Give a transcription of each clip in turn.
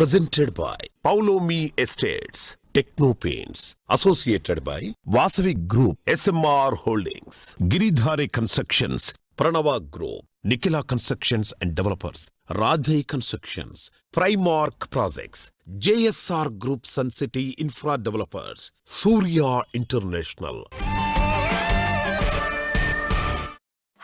Presented by Paulomi Estates, Techno Paints, associated by Vasavi Group, SMR Holdings, Giridhari Constructions, Pranava Group, Nikhila Constructions and Developers, Radhai Constructions, Primark Projects, JSR Group Sun City Infra Developers, Surya International.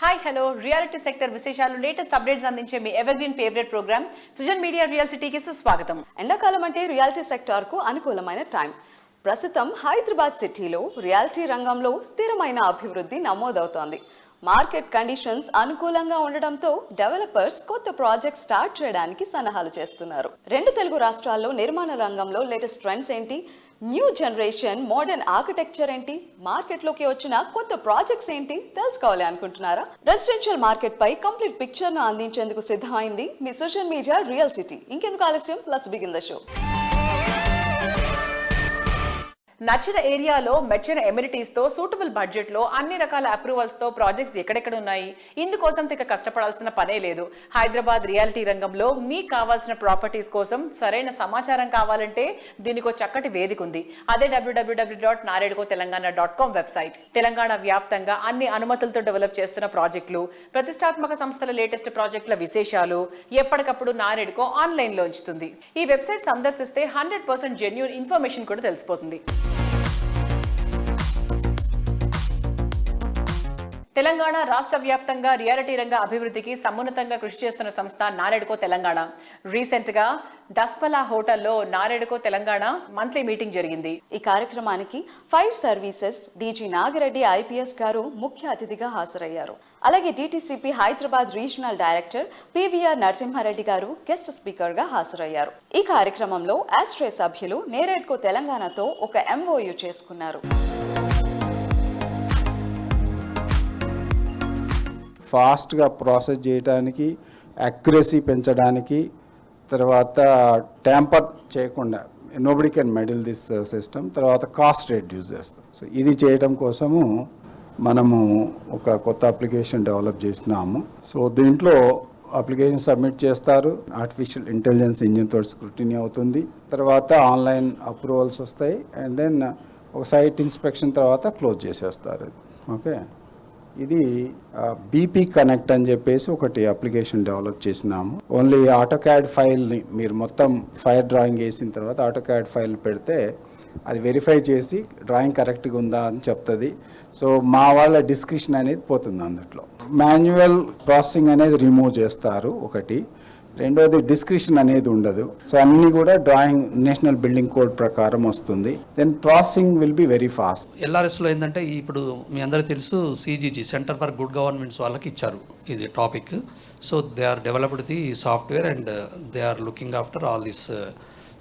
Hi hello reality sector విశేషాలు latest updates అందించే మీ evergreen favourite programme Sujan media real సిటీకి సుస్వాగతం. ఎండాకాలం అంటే reality సెక్టార్కు అనుకూలమైన time. ప్రస్తుతం హైదరాబాద్ సిటీలో రియాలిటీ రంగంలో స్థిరమైన అభివృద్ధి నమోదవుతోంది. మార్కెట్ కండిషన్స్ అనుకూలంగా ఉండడంతో డెవలపర్స్ కొత్త ప్రాజెక్ట్ స్టార్ట్ చేయడానికి సన్నాహాలు చేస్తున్నారు. రెండు తెలుగు రాష్ట్రాల్లో నిర్మాణ రంగంలో లేటెస్ట్ ట్రెండ్స్ ఏంటి, న్యూ జనరేషన్ మోడర్న్ ఆర్కిటెక్చర్ ఏంటి, మార్కెట్లోకి వచ్చిన కొత్త ప్రాజెక్ట్స్ ఏంటి తెలుసుకోవాలి అనుకుంటున్నారా? రెసిడెన్షియల్ మార్కెట్ పై కంప్లీట్ పిక్చర్ ను అందించేందుకు సిద్ధమైంది మీ సోషల్ మీడియా రియల్ సిటీ. ఇంకెందుకు ఆలస్యం, లెట్స్ బిగిన్ ద షో. నచ్చిన ఏరియాలో మెచ్చిన ఎమ్యూనిటీస్ తో సూటబుల్ బడ్జెట్ లో అన్ని రకాల అప్రూవల్స్ తో ప్రాజెక్ట్స్ ఎక్కడెక్కడ ఉన్నాయి, ఇందుకోసం తిక కష్టపడాల్సిన పనే లేదు. హైదరాబాద్ రియాలిటీ రంగంలో మీకు కావాల్సిన ప్రాపర్టీస్ కోసం సరైన సమాచారం కావాలంటే దీనికి ఒక చక్కటి వేదిక ఉంది. అదే www.naredcotelangana.com వెబ్సైట్. తెలంగాణ వ్యాప్తంగా అన్ని అనుమతులతో డెవలప్ చేస్తున్న ప్రాజెక్టులు, ప్రతిష్టాత్మక సంస్థల లేటెస్ట్ ప్రాజెక్టుల విశేషాలు ఎప్పటికప్పుడు నారెడ్కో ఆన్లైన్ లో ఉంచుతుంది. ఈ వెబ్సైట్ సందర్శిస్తే 100% జెన్యూన్ ఇన్ఫర్మేషన్ కూడా తెలిసిపోతుంది. తెలంగాణ రాష్ట్ర వ్యాప్తంగా రియాలిటీ రంగ అభివృద్ధికి సమున్నతంగా కృషి చేస్తున్న సంస్థ నారెడ్కో తెలంగాణ. రీసెంట్ గా దస్పలా హోటల్లో నారెడ్కో తెలంగాణ మంత్లీ మీటింగ్ జరిగింది. ఈ కార్యక్రమానికి fire services DG Nagireddy IPS గారు ముఖ్య అతిథిగా హాజరయ్యారు. అలాగే DTCP Hyderabad regional director PVR Narasimhareddy గారు గెస్ట్ స్పీకర్ గా హాజరయ్యారు. ఈ కార్యక్రమంలో ఆస్ట్రే సభ్యులు నారెడ్కో తెలంగాణతో ఒక ఎంఓయు చేసుకున్నారు. ఫాస్ట్గా ప్రాసెస్ చేయడానికి, యాక్యురసీ పెంచడానికి, తర్వాత ట్యాంపర్ చేయకుండా nobody can meddle this system, తర్వాత కాస్ట్ రెడ్యూస్ చేస్తాం. సో ఇది చేయడం కోసము మనము ఒక కొత్త అప్లికేషన్ డెవలప్ చేసినాము. సో దీంట్లో అప్లికేషన్ సబ్మిట్ చేస్తారు, ఆర్టిఫిషియల్ ఇంటెలిజెన్స్ ఇంజిన్ తోటి స్క్రూటినీ అవుతుంది, తర్వాత ఆన్లైన్ అప్రూవల్స్ వస్తాయి, అండ్ దెన్ ఒక సైట్ ఇన్స్పెక్షన్ తర్వాత క్లోజ్ చేసేస్తారు. ఓకే, ఇది బీపీ కనెక్ట్ అని చెప్పేసి ఒకటి అప్లికేషన్ డెవలప్ చేసినాము. ఓన్లీ ఆటోక్యాడ్ ఫైల్ని మీరు మొత్తం ఫైర్ డ్రాయింగ్ వేసిన తర్వాత ఆటోక్యాడ్ ఫైల్ పెడితే అది వెరిఫై చేసి డ్రాయింగ్ కరెక్ట్గా ఉందా అని చెప్తుంది. సో మా వాళ్ళ డిస్క్రిప్షన్ అనేది పోతుంది అందులో. మాన్యువల్ ప్రాసెసింగ్ అనేది రిమూవ్ చేస్తారు ఒకటి, రెండోది డిస్క్రిప్షన్ అనేది ఉండదు. సో అన్నీ కూడా డ్రాయింగ్ నేషనల్ బిల్డింగ్ కోడ్ ప్రకారం వస్తుంది. Then processing will be very fast. ఎల్ఆర్ఎస్లో ఏంటంటే ఇప్పుడు మీ అందరికీ తెలుసు CGG centre for good governments వాళ్ళకి ఇచ్చారు ఇది topic. So they are developed the software and they are looking after all this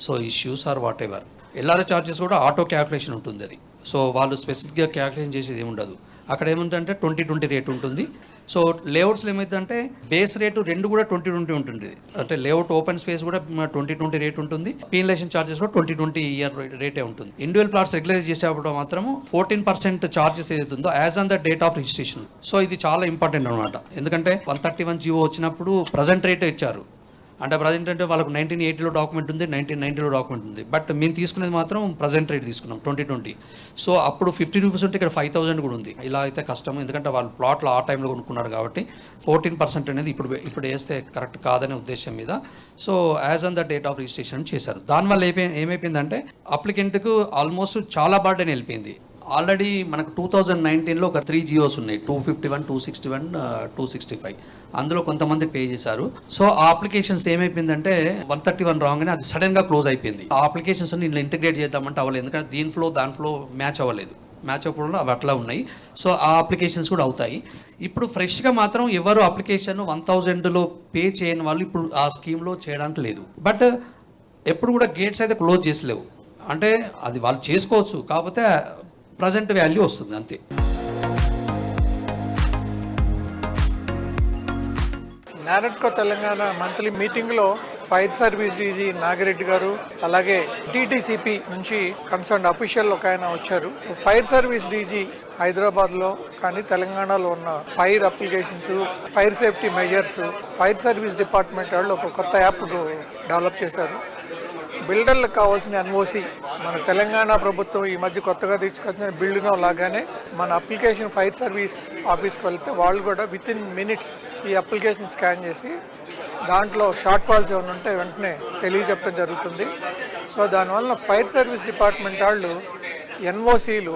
so issues are whatever. LRS charges కూడా ఆటో క్యాల్కులేషన్ ఉంటుంది అది. సో వాళ్ళు స్పెసిఫిక్గా క్యాల్కులేషన్ చేసేది ఏమి ఉండదు. అక్కడ ఏముంటుందంటే 2020 రేట్ ఉంటుంది. సో లేఅవుట్స్లో ఏమవుతుందంటే బేస్ రేటు రెండు కూడా 2020 ఉంటుంది. అంటే లేఅవుట్ ఓపెన్ స్పేస్ కూడా 2020 రేట్ ఉంటుంది, పీనలైజేషన్ ఛార్జెస్ కూడా 2020 ఇయర్ రేటే ఉంటుంది. ఇండివిజువల్ ప్లాట్స్ రెగ్యులైజ్ చేసేటప్పుడు మాత్రం 14% ఛార్జెస్ ఏదైతుందో as on the date of registration. So ఇది చాలా ఇంపార్టెంట్ అనమాట. ఎందుకంటే 131 జీవో వచ్చినప్పుడు ప్రజెంట్ రేటే ఇచ్చారు. అంటే ప్రజెంట్ అంటే వాళ్ళకు 1980లో డాక్యుమెంట్ ఉంది, 1990లో డాక్యుమెంట్ ఉంది, బట్ మేము తీసుకునేది మాత్రం ప్రజెంట్ రేట్ తీసుకున్నాం 2020. సో అప్పుడు 50 రూపీస్ ఉంటే ఇక్కడ 5000 కూడా ఉంది. ఇలా అయితే కష్టం, ఎందుకంటే వాళ్ళు ప్లాట్లు ఆ టైంలో కొనుక్కున్నారు కాబట్టి 14% అనేది ఇప్పుడు వేస్తే కరెక్ట్ కాదనే ఉద్దేశం మీద so as on the date of registration చేశారు. దానివల్ల ఏమైపోయిందంటే అప్లికెంట్కు ఆల్మోస్ట్ చాలా బర్డెన్ వెళ్ళిపోయింది. ఆల్రెడీ మనకు 2019లో ఒక 3 జియోస్ ఉన్నాయి, 251, 261, 265. అందులో కొంతమంది పే చేశారు. సో ఆ అప్లికేషన్స్ ఏమైపోయిందంటే 131 రాగానే అది సడన్గా క్లోజ్ అయిపోయింది. ఆ అప్లికేషన్స్ అన్ని ఇంట్లో ఇంటిగ్రేట్ చేద్దామంటే అవ్వలేదు, ఎందుకంటే దాంట్లో మ్యాచ్ అవ్వలేదు. మ్యాచ్ అవ్వడంలో అవి అట్లా ఉన్నాయి. సో ఆ అప్లికేషన్స్ కూడా అవుతాయి. ఇప్పుడు ఫ్రెష్గా మాత్రం ఎవరు అప్లికేషన్ 1000లో పే చేయని వాళ్ళు ఇప్పుడు ఆ స్కీమ్లో చేయడానికి లేదు. బట్ ఎప్పుడు కూడా గేట్స్ అయితే క్లోజ్ చేసలేవు. అంటే అది వాళ్ళు చేసుకోవచ్చు, కాకపోతే ప్రజెంట్ వాల్యూ వస్తుంది అంతే. నారెడ్కో తెలంగాణ మంత్లీ మీటింగ్లో ఫైర్ సర్వీస్ డీజీ నాగిరెడ్డి గారు, అలాగే డిటిసిపి నుంచి కన్సర్న్ అఫీషియల్ ఒక ఆయన వచ్చారు. ఫైర్ సర్వీస్ డీజీ హైదరాబాద్లో కానీ తెలంగాణలో ఉన్న fire applications, fire safety measures, fire service department వాళ్ళు ఒక కొత్త యాప్ డెవలప్ చేశారు. బిల్డర్లకు కావాల్సిన ఎన్ఓసి మన తెలంగాణ ప్రభుత్వం ఈ మధ్య కొత్తగా తీసుకొచ్చిన బిల్డింగ్ లాగానే మన అప్లికేషన్ ఫైర్ సర్వీస్ ఆఫీస్కి వెళ్తే వాళ్ళు కూడా విత్ ఇన్ మినిట్స్ ఈ అప్లికేషన్ స్కాన్ చేసి దాంట్లో షార్ట్ ఫాల్స్ ఏమైనా ఉంటే వెంటనే తెలియజెప్పడం జరుగుతుంది. సో దానివల్ల ఫైర్ సర్వీస్ డిపార్ట్మెంట్ వాళ్ళు ఎన్ఓసీలు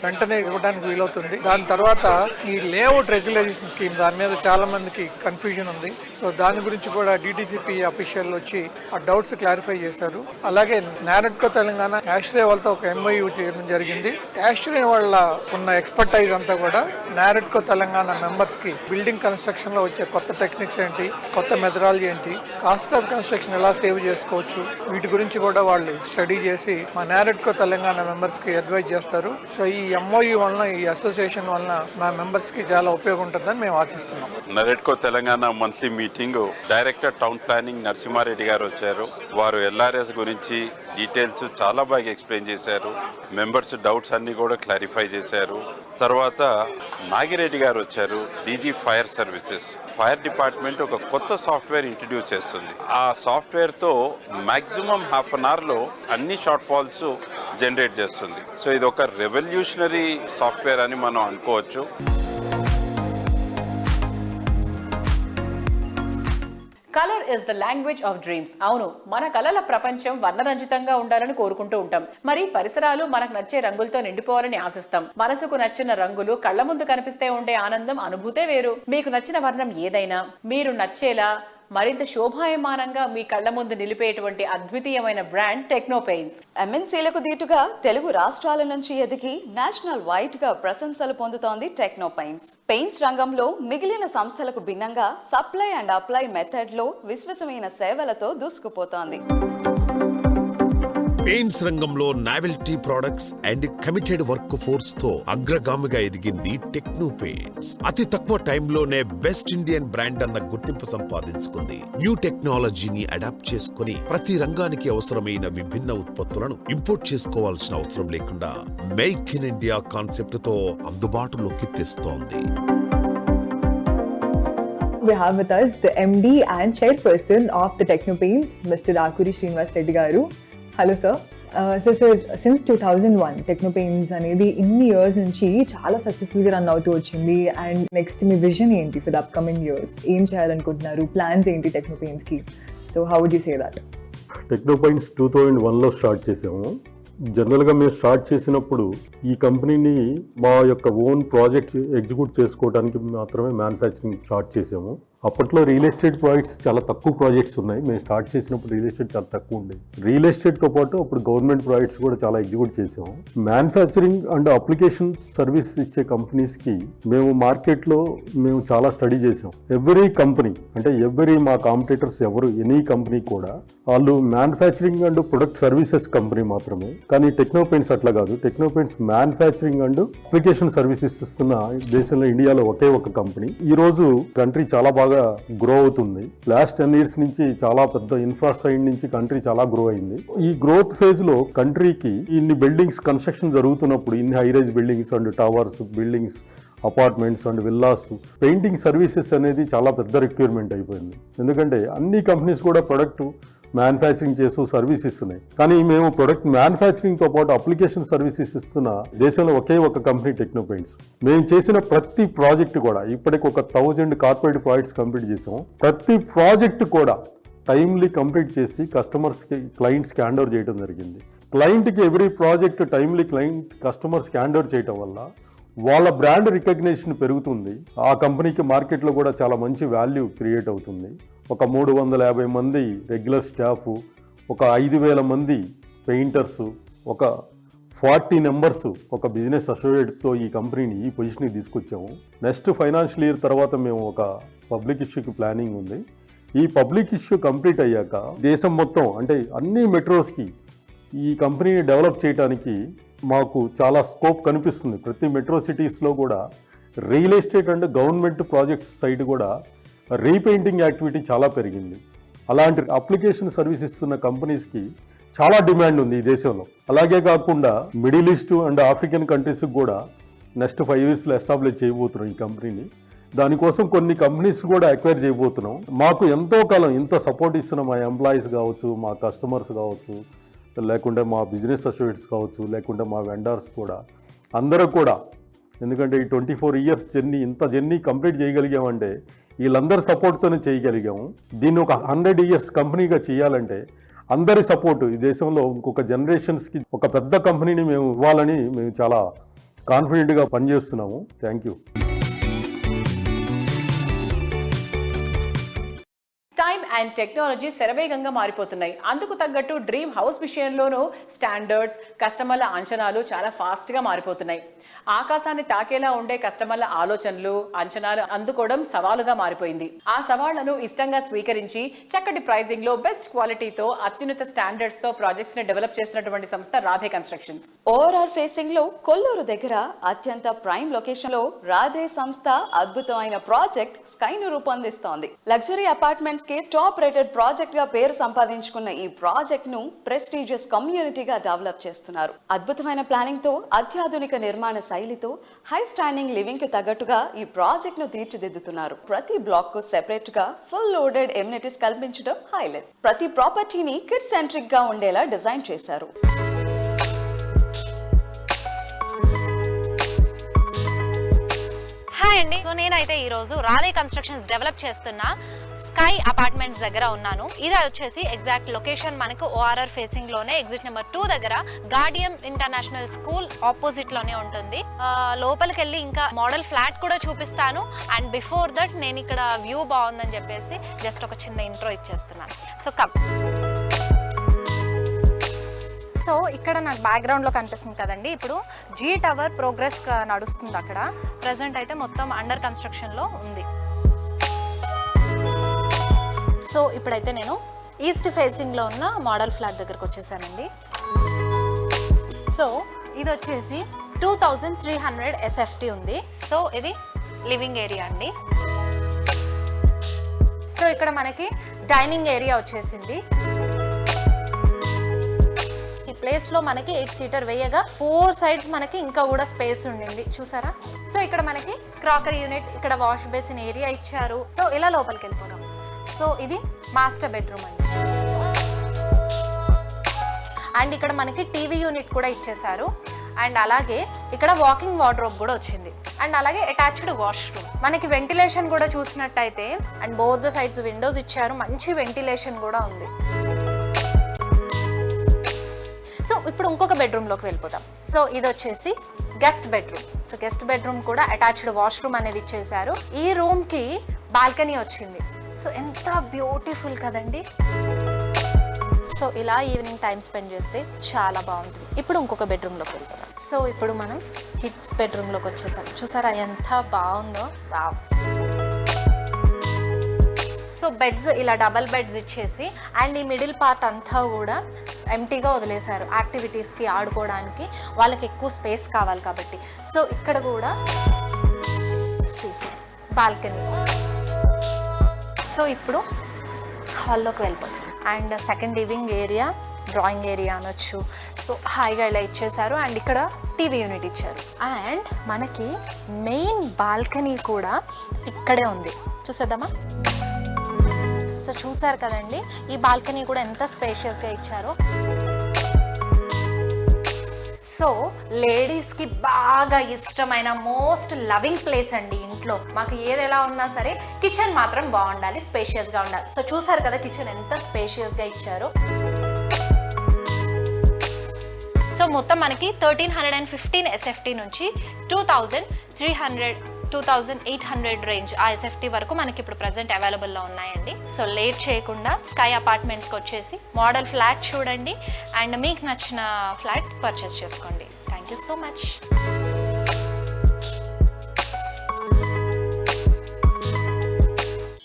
వెంటనే ఇవ్వడానికి వీలవుతుంది. దాని తర్వాత ఈ లేఅవుట్ రెగ్యులేషన్ స్కీమ్ దాని మీద చాలా మందికి కన్ఫ్యూజన్ ఉంది. సో దాని గురించి కూడా డిటిసిపి అఫీషియల్ వచ్చి ఆ డౌట్స్ క్లారిఫై చేశారు. అలాగే నారెడ్కో తెలంగాణ యాష్రే వాళ్ళతో ఒక ఎంఓయూ చేయడం జరిగింది. యాష్రే వాళ్ళ ఉన్న ఎక్స్పర్టైజ్ అంతా కూడా నారెడ్కో తెలంగాణ మెంబర్స్ కి బిల్డింగ్ కన్స్ట్రక్షన్ లో వచ్చే కొత్త టెక్నిక్స్ ఏంటి, కొత్త మెథడాలజీ ఏంటి, కాస్ట్ ఆఫ్ కన్స్ట్రక్షన్ ఎలా సేవ్ చేసుకోవచ్చు, వీటి గురించి కూడా వాళ్ళు స్టడీ చేసి మా నారెడ్కో తెలంగాణ మెంబర్స్ కి అడ్వైజ్ చేస్తారు. సో ఈ ఎంఓయూ వలన, ఈ అసోసియేషన్ వలన మా మెంబర్స్ కి చాలా ఉపయోగం ఉంటుందని మేము ఆశిస్తున్నాం. NAREDCO Telangana monthly meeting director town planning Narasimhareddy గారు వచ్చారు. వారు ఎల్ఆర్ఎస్ గురించి డీటెయిల్స్ చాలా బాగా ఎక్స్ప్లెయిన్ చేశారు. మెంబర్స్ డౌట్స్ అన్ని కూడా క్లారిఫై చేశారు. తర్వాత నాగిరెడ్డి గారు వచ్చారు, DG fire services. Fire department ఒక కొత్త సాఫ్ట్వేర్ ఇంట్రడ్యూస్ చేస్తుంది. ఆ సాఫ్ట్వేర్తో మ్యాక్సిమం హాఫ్ అన్ అవర్లో అన్ని షార్ట్ ఫాల్స్ జనరేట్ చేస్తుంది. సో ఇది ఒక రెవల్యూషనరీ సాఫ్ట్వేర్ అని మనం అనుకోవచ్చు. Colour is the language of dreams. అవును, మన కలల ప్రపంచం వర్ణరంజితంగా ఉండాలని కోరుకుంటూ ఉంటాం. మరి పరిసరాలు మనకు నచ్చే రంగులతో నిండిపోవాలని ఆశిస్తాం. మనసుకు నచ్చిన రంగులు కళ్ల ముందు కనిపిస్తే ఉండే ఆనందం, అనుభూతే వేరు. మీకు నచ్చిన వర్ణం ఏదైనా మీరు నచ్చేలా మరింత శోభాయమానంగా మీ కళ్ల ముందు నిలిపేటువంటి అద్వితీయమైన బ్రాండ్ టెక్నో పెయింట్స్. ఎంఎన్సీలకు దీటుగా తెలుగు రాష్ట్రాల నుంచి ఎదిగి నేషనల్ వైడ్ గా ప్రశంసలు పొందుతోంది టెక్నో పెయింట్స్. పెయింట్స్ రంగంలో మిగిలిన సంస్థలకు భిన్నంగా సప్లై అండ్ అప్లై మెథడ్ లో విశ్వసనీయ సేవలతో దూసుకుపోతోంది. పెయింట్స్ రంగంలో novelty products and committed work force తో అగ్రగామిగా ఎదిగింది టెక్నో పెయింట్స్. అతి తక్కువ టైంలోనే బెస్ట్ ఇండియన్ బ్రాండ్ అన్న గుర్తింపు సంపాదించుకుంది. న్యూ టెక్నాలజీని అడాప్ట్ చేసుకుని ప్రతి రంగానికి అవసరమైన విభిన్న ఉత్పత్తులను ఇంపోర్ట్ చేసుకోవాల్సిన అవసరం లేకుండా మేక్ ఇన్ ఇండియా కాన్సెప్ట్ తో అందుబాటులోకి తెస్తోంది. We have with us the MD and chairperson of the Techno Paints, Mr. Akuri Srinivas Reddy Garu. Hello sir. So sir, since 2001 Techno Paints అనేది ఇన్ని ఇయర్స్ నుంచి చాలా సక్సెస్ఫుల్గా రన్ అవుతూ వచ్చింది. అండ్ నెక్స్ట్ మీ విజన్ ఏంటి ఫర్ ద అప్కమింగ్ ఇయర్స్? ఏం చేయాలనుకుంటున్నారు? ప్లాన్స్ ఏంటి టెక్నో పెయింట్స్కి? So how would you say that? Techno paints 2001లో స్టార్ట్ చేసాము. జనరల్గా మేము స్టార్ట్ చేసినప్పుడు ఈ కంపెనీని మా యొక్క ఓన్ ప్రాజెక్ట్స్ ఎగ్జిక్యూట్ చేసుకోవడానికి మాత్రమే మ్యానుఫ్యాక్చరింగ్ స్టార్ట్ చేసాము. అప్పట్లో రియల్ ఎస్టేట్ ప్రాజెక్ట్స్ చాలా తక్కువ ప్రాజెక్ట్స్ ఉన్నాయి. మేము స్టార్ట్ చేసినప్పుడు రియల్ ఎస్టేట్ చాలా తక్కువ ఉండేది. రియల్ ఎస్టేట్తో పాటు అప్పుడు గవర్నమెంట్ ప్రాజెక్ట్స్ కూడా చాలా ఎగ్జిక్యూట్ చేసాము. మ్యానుఫ్యాక్చరింగ్ అండ్ అప్లికేషన్ సర్వీస్ ఇచ్చే కంపెనీస్కి మేము మార్కెట్లో మేము చాలా స్టడీ చేసాం. ఎవ్రీ కంపెనీ అంటే మా కాంపిటీటర్స్ ఎవరు ఎనీ కంపెనీ కూడా వాళ్ళు manufacturing and product services company మాత్రమే. కానీ టెక్నో పెయింట్స్ అట్లా కాదు. Techno paints manufacturing and application services ఇస్తున్న దేశంలో ఇండియాలో ఒకే ఒక కంపెనీ. ఈ రోజు కంట్రీ చాలా బాగా గ్రో అవుతుంది. లాస్ట్ 10 years నుంచి చాలా పెద్ద ఇన్ఫ్రాస్ట్రక్చర్ నుంచి కంట్రీ చాలా గ్రో అయింది. ఈ గ్రోత్ ఫేజ్ లో కంట్రీకి ఇన్ని బిల్డింగ్స్ కన్స్ట్రక్షన్ జరుగుతున్నప్పుడు, ఇన్ని high-rise buildings and towers buildings, apartments and villas, painting services అనేది చాలా పెద్ద రిక్వైర్మెంట్ అయిపోయింది. ఎందుకంటే అన్ని కంపెనీస్ కూడా ప్రొడక్ట్ మ్యానుఫ్యాక్చరింగ్ చేస్తూ సర్వీస్ ఇస్తున్నాయి. కానీ మేము ప్రొడక్ట్ మ్యానుఫ్యాక్చరింగ్తో పాటు అప్లికేషన్ సర్వీసెస్ ఇస్తున్న దేశంలో ఒకే ఒక కంపెనీ టెక్నో పెయింట్స్. మేము చేసిన ప్రతి ప్రాజెక్ట్ కూడా ఇప్పటికి ఒక 1000 కార్పొరేట్ ప్రాజెక్ట్స్ కంప్లీట్ చేసాము. ప్రతి ప్రాజెక్ట్ కూడా టైమ్లీ కంప్లీట్ చేసి కస్టమర్స్కి, క్లయింట్స్కి హ్యాండ్ ఓవర్ చేయడం జరిగింది. క్లయింట్కి ఎవ్రీ ప్రాజెక్ట్ టైమ్లీ కస్టమర్స్కి హ్యాండ్ ఓవర్ చేయడం వల్ల వాళ్ళ బ్రాండ్ రికగ్నిషన్ పెరుగుతుంది. ఆ కంపెనీకి మార్కెట్లో కూడా చాలా మంచి వాల్యూ క్రియేట్ అవుతుంది. ఒక 350 మంది రెగ్యులర్ స్టాఫ్, ఒక 5000 మంది పెయింటర్స్, ఒక 40 మెంబర్స్ ఒక బిజినెస్ అసోసియేట్తో ఈ కంపెనీని ఈ పొజిషన్కి తీసుకొచ్చాము. నెక్స్ట్ ఫైనాన్షియల్ ఇయర్ తర్వాత మేము ఒక పబ్లిక్ ఇష్యూకి ప్లానింగ్ ఉంది. ఈ పబ్లిక్ ఇష్యూ కంప్లీట్ అయ్యాక దేశం మొత్తం అంటే అన్ని మెట్రోస్కి ఈ కంపెనీని డెవలప్ చేయడానికి మాకు చాలా స్కోప్ కనిపిస్తుంది. ప్రతి మెట్రో సిటీస్లో కూడా real estate and government projects side కూడా రీపెయింటింగ్ యాక్టివిటీ చాలా పెరిగింది. అలాంటి అప్లికేషన్ సర్వీస్ ఇస్తున్న కంపెనీస్కి చాలా డిమాండ్ ఉంది ఈ దేశంలో. అలాగే కాకుండా మిడిల్ ఈస్ట్ అండ్ ఆఫ్రికన్ కంట్రీస్కి కూడా నెక్స్ట్ 5 yearsలో ఎస్టాబ్లిష్ చేయబోతున్నాం ఈ కంపెనీని. దానికోసం కొన్ని కంపెనీస్ కూడా అక్వైర్ చేయబోతున్నాం. మాకు ఎంతో కాలం ఇంత సపోర్ట్ ఇస్తున్న మా ఎంప్లాయీస్ కావచ్చు, మా కస్టమర్స్ కావచ్చు, లేకుంటే మా బిజినెస్ అసోసియేట్స్ కావచ్చు, లేకుంటే మా వెండర్స్ కూడా, అందరూ కూడా, ఎందుకంటే ఈ 24 years జర్నీ కంప్లీట్ చేయగలిగామంటే వీళ్ళందరి సపోర్ట్తోనే చేయగలిగాము. దీన్ని ఒక 100 years కంపెనీగా చేయాలంటే అందరి సపోర్టు, ఈ దేశంలో ఇంకొక జనరేషన్స్కి ఒక పెద్ద కంపెనీని మేము ఇవ్వాలని మేము చాలా కాన్ఫిడెంట్గా పనిచేస్తున్నాము. Thank you. Time and technology శరవేగంగా మారిపోతున్నాయి. అందుకు తగ్గట్టు డ్రీమ్ హౌస్ విషయంలోనూ స్టాండర్డ్స్, కస్టమర్ల అంచనాలు చాలా ఫాస్ట్గా మారిపోతున్నాయి. ఆకాశాన్ని తాకేలా ఉండే కస్టమర్ల ఆలోచనలు, అంచనాలు అందుకోవడం సవాలుగా మారిపోయింది. ఆ సవాళ్లను ఇష్టంగా స్వీకరించి చక్కటి ప్రైజింగ్ లో బెస్ట్ క్వాలిటీతో అత్యున్నత స్టాండర్డ్స్ తో ప్రాజెక్ట్స్ ని డెవలప్ చేస్తున్నటువంటి సంస్థ రాధే కన్స్ట్రక్షన్స్. ఓఆర్ఆర్ ఫేసింగ్ లో కొల్లూరు దగ్గర అత్యంత ప్రైమ్ లొకేషన్ లో రాధే సంస్థ అద్భుతమైన ప్రాజెక్ట్ స్కై ను రూపొందిస్తోంది. లగ్జరీ అపార్ట్మెంట్స్ కి టాప్ రేటెడ్ ప్రాజెక్ట్ గా పేరు సంపాదించుకున్న ఈ ప్రాజెక్ట్ ను ప్రెస్టీజియస్ కమ్యూనిటీగా డెవలప్ చేస్తున్నారు. అద్భుతమైన ప్లానింగ్ తో అత్యాధునిక నిర్మాణ శైలితో హై స్టాండింగ్ లివింగ్ కి తగ్గట్టుగా ఈ ప్రాజెక్ట్ ను తీర్చిదిద్దుతున్నారు. ప్రతి బ్లాక్ కు సెపరేట్ గా ఫుల్ లోడెడ్ ఎమ్యూనిటీస్ కల్పించడం హైలైట్. ప్రతి ప్రాపర్టీని కిడ్ సెంట్రిక్ గా ఉండేలా డిజైన్ చేశారు. హాయ్ అండి. సో నేనైతే ఈరోజు రాధే కన్స్ట్రక్షన్స్ డెవలప్ చేస్తున్న స్కై అపార్ట్మెంట్స్ దగ్గర ఉన్నాను. ఇది వచ్చేసి ఎగ్జాక్ట్ లొకేషన్ మనకు ఓఆర్ఆర్ ఫేసింగ్ లోనే ఎగ్జిట్ నెంబర్ 2 దగ్గర గార్డియం ఇంటర్నేషనల్ స్కూల్ ఆపోజిట్ లోనే ఉంటుంది. లోపలికి వెళ్ళి ఇంకా మోడల్ ఫ్లాట్ కూడా చూపిస్తాను. అండ్ బిఫోర్ దట్ నేను ఇక్కడ వ్యూ బాగుందని చెప్పేసి జస్ట్ ఒక చిన్న ఇంట్రో ఇచ్చేస్తున్నాను. So come. సో ఇక్కడ నాకు బ్యాక్గ్రౌండ్లో కనిపిస్తుంది కదండి, ఇప్పుడు జీ టవర్ ప్రోగ్రెస్ నడుస్తుంది అక్కడ. ప్రజెంట్ అయితే మొత్తం అండర్ కన్స్ట్రక్షన్లో ఉంది. సో ఇప్పుడైతే నేను ఈస్ట్ ఫేసింగ్లో ఉన్న మోడల్ ఫ్లాట్ దగ్గరకు వచ్చేసానండి. సో ఇది వచ్చేసి 2300 SFT ఉంది. సో ఇది లివింగ్ ఏరియా అండి. సో ఇక్కడ మనకి డైనింగ్ ఏరియా వచ్చేసింది. ఈ ప్లేస్లో మనకి 8 seater వేయగా 4 sides మనకి ఇంకా కూడా స్పేస్ ఉండింది, చూసారా. సో ఇక్కడ మనకి క్రాకరీ యూనిట్, ఇక్కడ వాష్ బేసిన్ ఏరియా ఇచ్చారు. సో ఇలా లోపలికి వెళ్ళిపోదాం. సో ఇది మాస్టర్ బెడ్రూమ్ అండి. అండ్ ఇక్కడ మనకి టీవీ యూనిట్ కూడా ఇచ్చేసారు. అండ్ అలాగే ఇక్కడ వాకింగ్ వార్డ్రోబ్ కూడా వచ్చింది. అండ్ అలాగే అటాచ్డ్ వాష్రూమ్. మనకి వెంటిలేషన్ కూడా చూసినట్టయితే and both the sides Windows ఇచ్చారు, మంచి వెంటిలేషన్ కూడా ఉంది. సో ఇప్పుడు ఇంకొక బెడ్రూమ్లోకి వెళ్ళిపోతాం. సో ఇది వచ్చేసి guest bedroom. So guest bedroom కూడా అటాచ్డ్ వాష్రూమ్ అనేది ఇచ్చేసారు. ఈ రూమ్కి బాల్కనీ వచ్చింది. సో ఎంత బ్యూటిఫుల్ కదండి. సో ఇలా ఈవినింగ్ టైం స్పెండ్ చేస్తే చాలా బాగుంటుంది. ఇప్పుడు ఇంకొక బెడ్రూమ్లోకి వెళ్తాం. సో ఇప్పుడు మనం కిడ్స్ బెడ్రూమ్లోకి వచ్చేసాం. చూసారా ఎంత బాగుందో. వావ్. సో బెడ్స్ ఇలా డబల్ బెడ్స్ ఇచ్చేసి అండ్ ఈ మిడిల్ పార్ట్ అంతా కూడా ఎంటీగా వదిలేశారు యాక్టివిటీస్కి ఆడుకోవడానికి. వాళ్ళకి ఎక్కువ స్పేస్ కావాలి కాబట్టి. సో ఇక్కడ కూడా బాల్కనీ. సో ఇప్పుడు హాల్లోకి వెళ్ళిపోతాం. And second living area, drawing area అనొచ్చు. సో హాయిగా ఇలా ఇచ్చేసారు. అండ్ ఇక్కడ టీవీ యూనిట్ ఇచ్చారు. అండ్ మనకి మెయిన్ బాల్కనీ కూడా ఇక్కడే ఉంది, చూసేద్దామా. సో చూసారు కదండి, ఈ బాల్కనీ కూడా ఎంత స్పేషియస్గా ఇచ్చారో. సో లేడీస్కి బాగా ఇష్టమైన మోస్ట్ లవింగ్ ప్లేస్ అండి ఇంట్లో. మాకు ఏది ఎలా ఉన్నా సరే కిచెన్ మాత్రం బాగుండాలి, స్పేషియస్గా ఉండాలి. సో చూసారు కదా కిచెన్ ఎంత స్పేషియస్గా ఇచ్చారో. సో మొత్తం మనకి 1315 SFT నుంచి 2800 రేంజ్ ఆ SFT వరకు మనకి ఇప్పుడు ప్రజెంట్ అవైలబుల్లో ఉన్నాయండి. సో లేట్ చేయకుండా స్కై అపార్ట్మెంట్స్కి వచ్చేసి మోడల్ ఫ్లాట్ చూడండి అండ్ మీకు నచ్చిన ఫ్లాట్ పర్చేస్ చేసుకోండి. Thank you so much.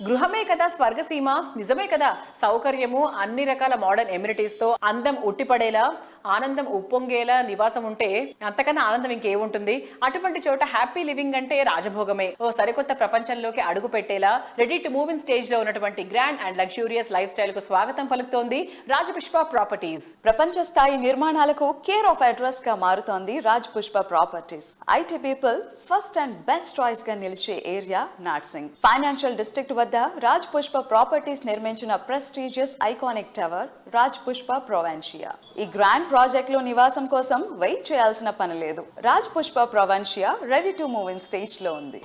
గృహమే కదా స్వర్గసీమ, నిజమే కదా. సౌకర్యము, అన్ని రకాల మోడర్న్ ఎమ్యూనిటీస్ తో అందం ఉట్టిపడేలా ఆనందం ఉప్పొంగేలా నివాసం ఉంటే అంతకన్నా ఆనందం ఇంకేముంటుంది. అటువంటి చోట హ్యాపీ లివింగ్ అంటే రాజభోగమే. ఓ సరికొత్త ప్రపంచంలోకి అడుగు పెట్టేలా ready to move in stage లో ఉన్నటువంటి grand and luxurious life style కు స్వాగతం పలుకుతోంది రాజపుష్ప ప్రాపర్టీస్. ప్రపంచ స్థాయి నిర్మాణాలకు కేర్ ఆఫ్ అడ్రస్ గా మారుతోంది Rajapushpa properties. IT people first and best choice గా నిలిచే ఏరియా నార్సింగ్. ఫైనాన్షియల్ డిస్ట్రిక్ట్ వద్ద రాజపుష్ప ప్రాపర్టీస్ నిర్మించిన ప్రెస్టీజియస్ ఐకానిక్ టవర్ రాజపుష్ప ప్రొవెన్షియా. ఈ గ్రాండ్ ప్రాజెక్ట్ లో నివాసం కోసం వెయిట్ చేయాల్సిన పని లేదు. Rajapushpa Provincia ready to move in stage లో ఉంది.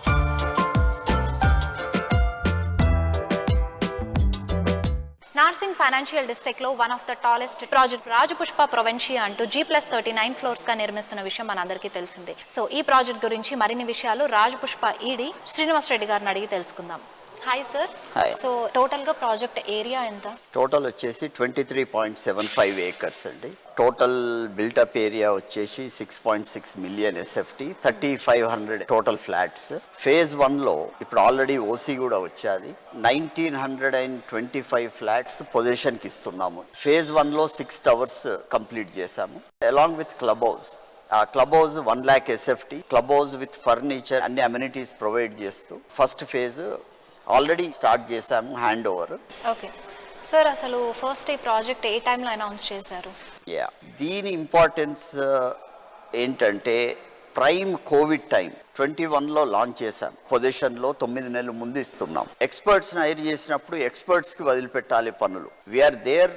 నార్సింగ్ ఫైనాన్షియల్ డిస్ట్రిక్ట్ లో one of the tallest project Rajapushpa Provincia అంటూ G+39 ఫ్లోర్స్ గా నిర్మిస్తున్న విషయం మనందరికీ తెలిసిందే. సో ఈ ప్రాజెక్ట్ గురించి మరిన్ని విషయాలు రాజపుష్ప ఈడీ శ్రీనివాస్ రెడ్డి గారిని అడిగి తెలుసుకుందాం. Hi sir. సో టోటల్ గా ప్రాజెక్ట్ ఏరియా ఎంత? టోటల్ వచ్చేసి 23.75 acres అండి. టోటల్ బిల్టప్ ఏరియా వచ్చేసి 6.6 million SFT, 3500 total flats. Phase 1లో ఇప్పుడు ఆల్రెడీ ఓసీ కూడా వచ్చాది. 1925 ఫ్లాట్స్ పొజిషన్కి ఇస్తున్నాము. ఫేజ్ 1లో 6 టవర్స్ కంప్లీట్ చేశాము అలాంగ్ విత్ క్లబ్ హౌస్. ఆ club house 1 lakh SFT, club house with furniture అన్ని అమ్యూనిటీస్ ప్రొవైడ్ చేస్తూ ఫస్ట్ ఫేజ్ ఆల్రెడీ స్టార్ట్ చేశాము, హ్యాండ్ ఓవర్. ఓకే సార్, అసలు ఫస్ట్ ఈ ప్రాజెక్ట్ ఏ టైంలో అనౌన్స్ చేశారు? దీని ఇంపార్టెన్స్ ఏంటంటే ప్రైమ్ కోవిడ్ టైం 21లో లాంచ్ చేశాం. పొజిషన్లో 9 నెలల ముందు ఇస్తున్నాం. ఎక్స్పర్ట్స్ని హైర్ చేసినప్పుడు ఎక్స్పర్ట్స్కి వదిలిపెట్టాలి పనులు. We are there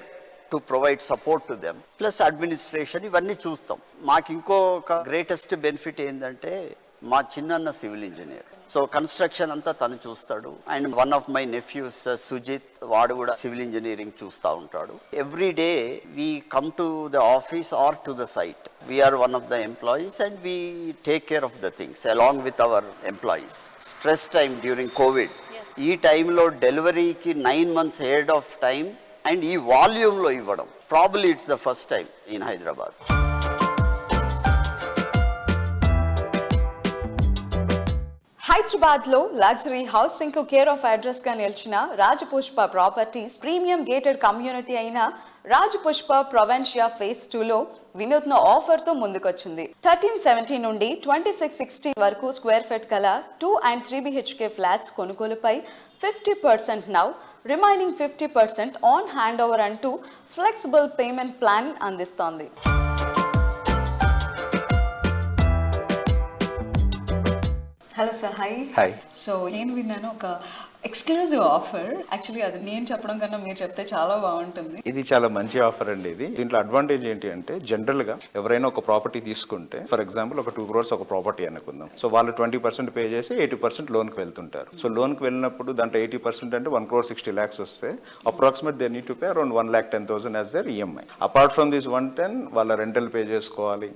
to provide support to them, plus administration ఇవన్నీ చూస్తాం. మాకు ఇంకొక గ్రేటెస్ట్ బెనిఫిట్ ఏంటంటే మా Chinnanna civil engineer, so construction అంతా తను చూస్తాడు. And one of my nephews Sujith, వాడు కూడా సివిల్ ఇంజనీరింగ్ చూస్తూ ఉంటాడు. Every day we come to the office or to the site. We are one of the employees and we take care of the things along with our employees. Stress time during covid, ఈ టైంలో డెలివరీకి 9 months head of time and ఈ వాల్యూమ్లో ఇవ్వడం probably it's the first time in Hyderabad. Hyderabad లో luxury housing కు care of address గా నిలిచిన Rajapushpa properties premium gated community అయిన రాజపుష్ప ప్రొవెన్షియా ఫేజ్ 2లో వినూత్న ఆఫర్ తో ముందుకొచ్చింది. 1370 నుండి 2660 వరకు స్క్వేర్ ఫీట్ గల 2 and 3 BHK ఫ్లాట్స్ కొనుగోలుపై 50% now, remaining 50% on hand over అంటూ ఫ్లెక్సిబుల్ పేమెంట్ ప్లాన్ అందిస్తోంది. Hello sir. హాయ్. సో నేను విన్నాను ఒక ఎక్స్క్లూజివ్ ఆఫర్. యాక్చువల్లీ అది నేను చెప్పడం కన్నా మీరు చెప్తే చాలా బాగుంటుంది. ఇది చాలా మంచి ఆఫర్ అండి. ఇది దీంట్లో అడ్వాంటేజ్ ఏంటి అంటే జనరల్ గా ఎవరైనా ఒక ప్రాపర్టీ తీసుకుంటే, ఫర్ ఎగ్జాంపుల్ ఒక 2 crores ఒక ప్రాపర్టీ అనుకుందాం. సో వాళ్ళు 20% పే చేసి 80% లోన్ కి వెళ్తుంటారు. సో లోన్ కి వెళ్ళినప్పుడు దాంట్లో 80% అంటే 1,60 lakhs వస్తే approximate they need to pay around 1,10,000 as their EMI. Apart from this 110 వాళ్ళ రెంటల్ పే చేసుకోవాలి,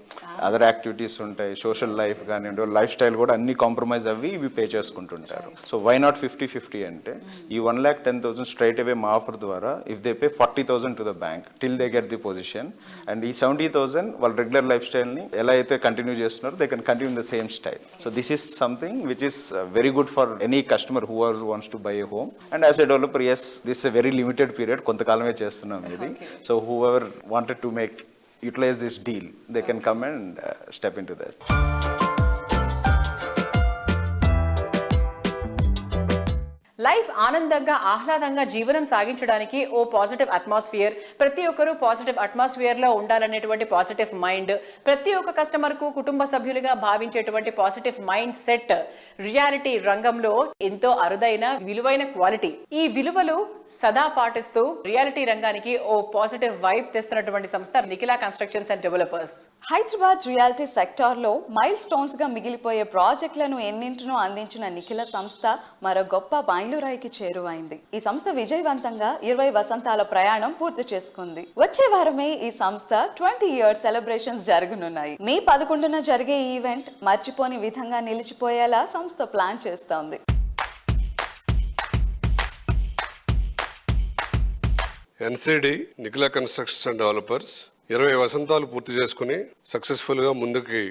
అదర్ యాక్టివిటీస్ ఉంటాయి, సోషల్ లైఫ్ కానివ్వండి, లైఫ్ స్టైల్ కూడా అన్ని కాంప్రమైజ్ అవి ఇవి పే చేసుకుంటుంటారు. సో వై నాట్ 50-50 అంటే ఈ 1,10,000 స్ట్రైట్ అవే మా ఆఫర్ ద్వారా if they pay 40,000 to the bank till they get the position, and ఈ 70,000 వాళ్ళ రెగ్యులర్ లైఫ్ స్టైల్ ని ఎలా అయితే కంటిన్యూ చేస్తున్నారో they can continue the same style. So this is something which is very good for any customer who wants to buy a home. And as a developer, is this a very limited period, కొంతకాలమే చేస్తున్నాం ఇది. So whoever wanted to make utilize this deal, they can come and step in to that. Life ఆనందంగా ఆహ్లాదంగా జీవనం సాగించడానికి O positive atmosphere, ప్రతి ఒక్కరూ positive atmosphere లో ఉండాలనేటువంటి positive mind, ప్రతి ఒక్క కస్టమర్ కు కుటుంబ సభ్యులుగా భావించేటువంటి పాజిటివ్ మైండ్ సెట్ రియాలిటీ రంగంలో ఎంతో అరుదైన విలువైన క్వాలిటీ. ఈ విలువలు సదా పాటిస్తూ రియాలిటీ రంగానికి ఓ పాజిటివ్ వైబ్ తెస్తున్నటువంటి సంస్థ Nikhila constructions and developers. Hyderabad reality sector లో మైల్ స్టోన్స్ గా మిగిలిపోయే ప్రాజెక్టులను ఎన్నింటినో అందించిన నిఖిలా సంస్థ మరో గొప్ప మైలురాయికి చేరువైంది. ఈ సంస్థ విజయవంతంగా 20 వసంతాల ప్రయాణం పూర్తి చేసుకుంది. వచ్చే వారమే ఈ సంస్థ 20 years సెలబ్రేషన్స్ జరగనున్నాయి. మే 11న జరిగే ఈవెంట్ మర్చిపోని విధంగా నిలిచిపోయేలా సంస్థ ప్లాన్ చేస్తోంది. NCD Nikhila constructions and developers 20 వసంతాలు పూర్తి చేసుకుని సక్సెస్ఫుల్ గా ముందుకి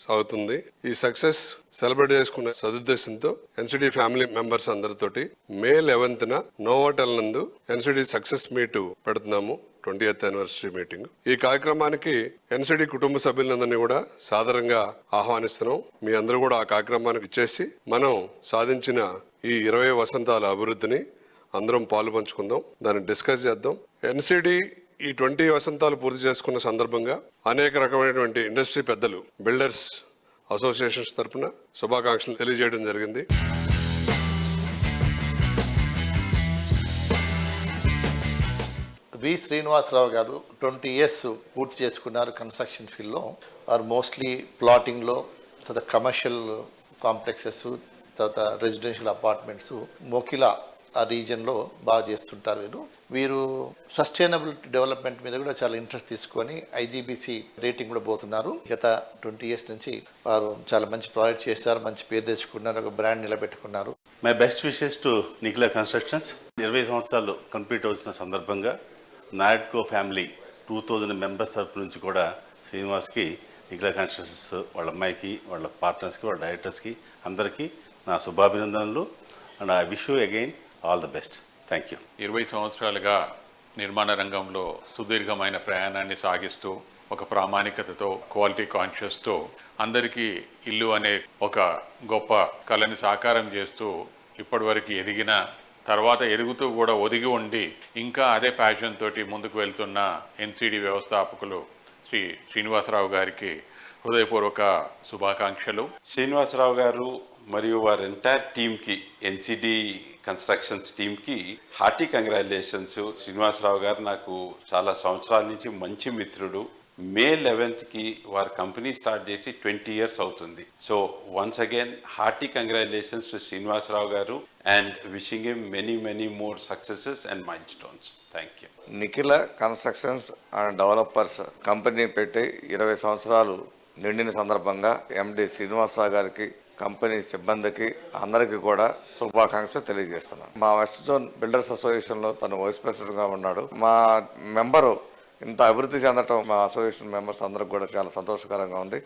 సాగుతుంది. ఈ సక్సెస్ సెలబ్రేట్ చేసుకునే సదుద్దేశంతో NCD ఫ్యామిలీ మెంబర్స్ అందరితోటి May 11న నోవోటెల్ నందు NCD సక్సెస్ మీట్ పెడుతున్నాము. 20th anniversary meeting. ఈ కార్యక్రమానికి ఎన్సిడి కుటుంబ సభ్యులందరినీ కూడా సాదరంగా ఆహ్వానిస్తున్నాం. మీ అందరూ కూడా ఆ కార్యక్రమానికి ఇచ్చేసి మనం సాధించిన ఈ 20 వసంతాల అభివృద్ధిని అందరం పాలు పంచుకుందాం, దాన్ని డిస్కస్ చేద్దాం. ఎన్సిడి ఈ 20 వసంతాలు పూర్తి చేసుకున్న సందర్భంగా అనేక రకమైనటువంటి ఇండస్ట్రీ పెద్దలు, బిల్డర్స్ అసోసియేషన్స్ తరఫున శుభాకాంక్షలు తెలియజేయడం జరిగింది. వి శ్రీనివాసరావు గారు 20 years పూర్తి చేసుకున్నారు కన్స్ట్రక్షన్ ఫీల్డ్లో. ఆర్ మోస్ట్లీ ప్లాటింగ్లో, తర్వాత కమర్షియల్ కాంప్లెక్సెస్, తర్వాత రెసిడెన్షియల్ అపార్ట్మెంట్స్, మోకిలా ఆ రీజన్లో బాగా చేస్తుంటారు. వీరు సస్టైనబుల్ డెవలప్మెంట్ మీద కూడా చాలా ఇంట్రెస్ట్ తీసుకొని ఐజీబీసీ రేటింగ్ కూడా పోతున్నారు. గత 20 years నుంచి వారు చాలా మంచి ప్రాజెక్ట్ చేశారు, మంచి పేరు తెచ్చుకున్నారు, ఒక బ్రాండ్ నిలబెట్టుకున్నారు. My best wishes to Nikhila constructions. 20 సంవత్సరాలు కంప్లీట్ అవుతున్న సందర్భంగా నారెడ్కో ఫ్యామిలీ 2000 మెంబర్స్ తరపు నుంచి కూడా శ్రీనివాస్కి, నిఖిలా కన్స్ట్రక్షన్స్ వాళ్ళ అమ్మాయికి, వాళ్ళ పార్ట్నర్స్కి, వాళ్ళ డైరెక్టర్స్కి అందరికీ నా శుభాభినందనలు. And I wish you again all the best. Thank you. 20 సంవత్సరాలుగా నిర్మాణ రంగంలో సుదీర్ఘమైన ప్రయాణాన్ని సాగిస్తూ ఒక ప్రామాణికతతో, క్వాలిటీ కాన్షియస్తో అందరికీ ఇల్లు అనే ఒక గొప్ప కళని సాకారం చేస్తూ ఇప్పటివరకు ఎదిగిన తర్వాత ఎదుగుతూ కూడా ఒదిగి ఉండి ఇంకా అదే ప్యాషన్ తోటి ముందుకు వెళ్తున్న ఎన్సిడి వ్యవస్థాపకులు శ్రీ శ్రీనివాసరావు గారికి హృదయపూర్వక శుభాకాంక్షలు. శ్రీనివాసరావు గారు మరియు వారి ఎంటైర్ టీమ్కి, ఎన్సిడి కన్స్ట్రక్షన్స్ టీమ్కి హార్టీ కంగ్రాచులేషన్స్. శ్రీనివాసరావు గారు నాకు చాలా సంవత్సరాల నుంచి మంచి మిత్రుడు. May 11th వారి కంపెనీ స్టార్ట్ చేసి 20 years అవుతుంది. So once again hearty congratulations to Srinivasarao garu and wishing him many more successes and milestones. Thank you. Nikhila constructions and developers company పెట్టి 20 సంవత్సరాలు నిండిన సందర్భంగా ఎండి శ్రీనివాసరావు గారికి, కంపెనీ సిబ్బందికి అందరికీ కూడా శుభాకాంక్షలు తెలియజేస్తున్నాను. మా వెస్ట్ జోన్ బిల్డర్స్ అసోసియేషన్లో తను వైస్ ప్రెసిడెంట్గా ఉన్నాడు. మా మెంబరు ఇంత అభివృద్ధి చెందటం మా అసోసియేషన్ మెంబర్స్ అందరికి కూడా చాలా సంతోషకరంగా ఉంది.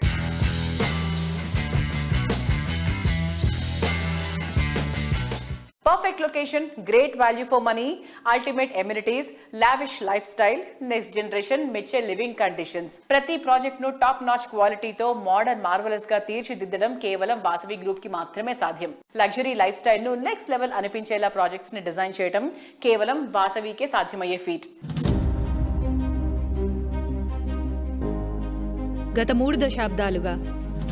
Perfect location, great value for money, ultimate amenities, lavish life style, next generation మెచ్చే లివింగ్ కండిషన్స్. ప్రతి ప్రాజెక్ట్ ను టాప్ నాచ్ క్వాలిటీతో మోడర్న్ మార్వెలస్ గా తీర్చిదిద్దడం కేవలం వాసవి గ్రూప్ కి మాత్రమే సాధ్యం. లగ్జరీ లైఫ్ స్టైల్ ను నెక్స్ట్ లెవెల్ అనిపించేలా ప్రాజెక్ట్స్ ని డిజైన్ చేయడం కేవలం వాసవికే సాధ్యమయ్యే ఫీట్. గత 3 దశాబ్దాలుగా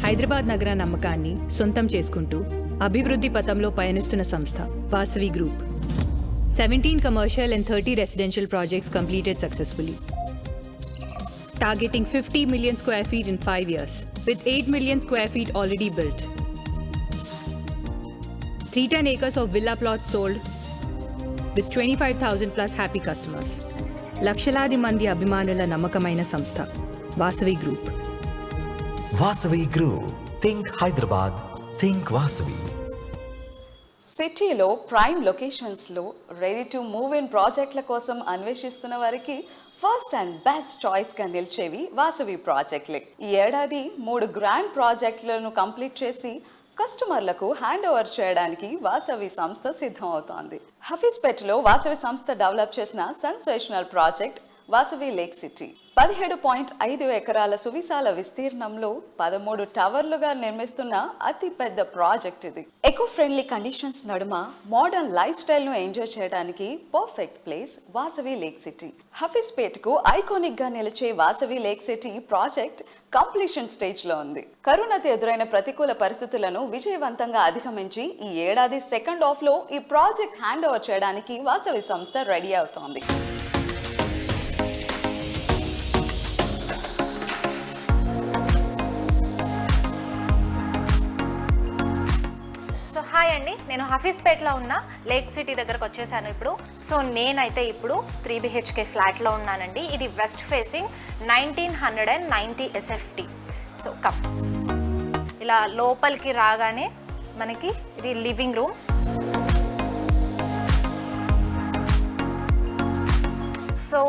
హైదరాబాద్ నగర నమ్మకాన్ని సొంతం చేసుకుంటూ అభివృద్ధి పథంలో పయనిస్తున్న సంస్థ Vasavi group. 17 commercial and 30 residential projects completed successfully, targeting 50 million square feet in 5 years, with 8 million square feet already built. 310 acres of villa plots sold, with 25,000 plus happy customers. లక్షలాది మంది అభిమానుల నమ్మకమైన సంస్థ Vasavi group. Vasavi group. Think Hyderabad, think Vasavi. సిటీలో prime లొకేషన్స్లో ready to move in ప్రాజెక్టుల కోసం అన్వేషిస్తున్న వారికి ఫస్ట్ అండ్ బెస్ట్ చాయిస్గా నిలిచేవి వాసవి ప్రాజెక్టులే. ఈ ఏడాది 3 గ్రాండ్ ప్రాజెక్టులను కంప్లీట్ చేసి కస్టమర్లకు హ్యాండ్ ఓవర్ చేయడానికి వాసవి సంస్థ సిద్ధం అవుతోంది. హఫీజ్పేటలో వాసవి సంస్థ డెవలప్ చేసిన sensational project Vasavi lake city 17.5 ఎకరాల సువిశాల విస్తీర్ణంలో 13 టవర్లుగా నిర్మిస్తున్న అతి పెద్ద ప్రాజెక్ట్ ఇది. ఎకో ఫ్రెండ్లీ కండిషన్స్ నడుమ మోడర్న్ లైఫ్ స్టైల్ ను ఎంజాయ్ చేయడానికి perfect place Vasavi lake city. హఫీజ్పేటకు ఐకానిక్ గా నిలిచే Vasavi lake city project completion stage లో ఉంది. కరోనాతో ఎదురైన ప్రతికూల పరిస్థితులను విజయవంతంగా అధిగమించి ఈ ఏడాది సెకండ్ హాఫ్ లో ఈ ప్రాజెక్ట్ హ్యాండ్ ఓవర్ చేయడానికి వాసవి సంస్థ రెడీ అవుతోంది. హాయ్ అండి, నేను హఫీజ్పేటలో ఉన్న లేక్ సిటీ దగ్గరకు వచ్చేసాను ఇప్పుడు. సో నేనైతే ఇప్పుడు 3 BHK ఫ్లాట్లో ఉన్నానండి. ఇది west facing 1990 SFT. So come ఇలా లోపలికి రాగానే మనకి ఇది లివింగ్ రూమ్. సో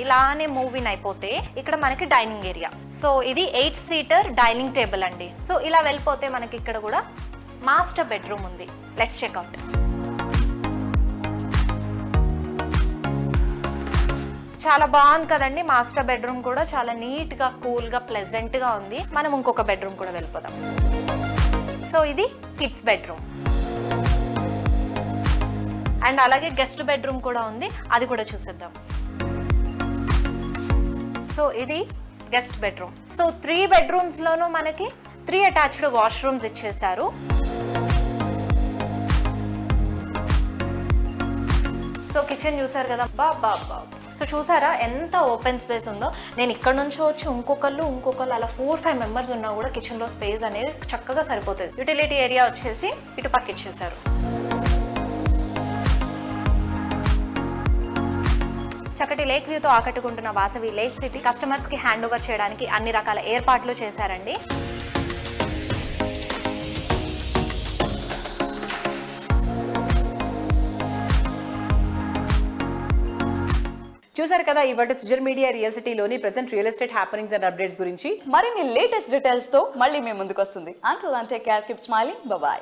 ఇలానే మూవ్ ఇన్ అయిపోతే ఇక్కడ మనకి డైనింగ్ ఏరియా. సో ఇది 8-seater డైనింగ్ టేబుల్ అండి. సో ఇలా వెళ్ళిపోతే మనకి ఇక్కడ కూడా మాస్టర్ బెడ్రూమ్ ఉంది. Let's check out. చాలా బాగుంది కదండి. మాస్టర్ బెడ్రూమ్ కూడా చాలా నీట్ గా కూల్ గా ప్లెజెంట్ గా ఉంది. మనం ఇంకొక బెడ్రూమ్ కూడా వెళ్ళిపోదాం. సో ఇది కిడ్స్ బెడ్రూమ్ అండ్ అలాగే గెస్ట్ బెడ్రూమ్ కూడా ఉంది, అది కూడా చూసేద్దాం. సో ఇది గెస్ట్ బెడ్రూమ్. సో 3 బెడ్రూమ్స్ లోనూ మనకి 3 అటాచ్డ్ వాష్రూమ్స్ ఇచ్చేసారు. సో కిచెన్ చూసారు కదా, బాబా. సో చూసారా ఎంత ఓపెన్ స్పేస్ ఉందో. నేను ఇక్కడ నుంచి వచ్చి ఇంకొకళ్ళు అలా 4-5 మెంబర్స్ ఉన్నా కూడా కిచెన్లో స్పేస్ అనేది చక్కగా సరిపోతుంది. యూటిలిటీ ఏరియా వచ్చేసి ఇటు పక్క ఇచ్చేసారు. చక్కటి లేక్ వ్యూతో ఆకట్టుకుంటున్న వాసవి లేక్ సిటీ కస్టమర్స్ కి హ్యాండ్ ఓవర్ చేయడానికి అన్ని రకాల ఏర్పాట్లు చేశారండి. చూసారు కదా ఇవాళ సుజన్ మీడియా రియల్ సిటీలోని present real estate happenings and updates గురించి. మరిన్ని లేటెస్ట్ డీటెయిల్స్ తో మళ్ళీ మేము ముందుకు వస్తుంది. Until then, take care, keep smiling, bye bye.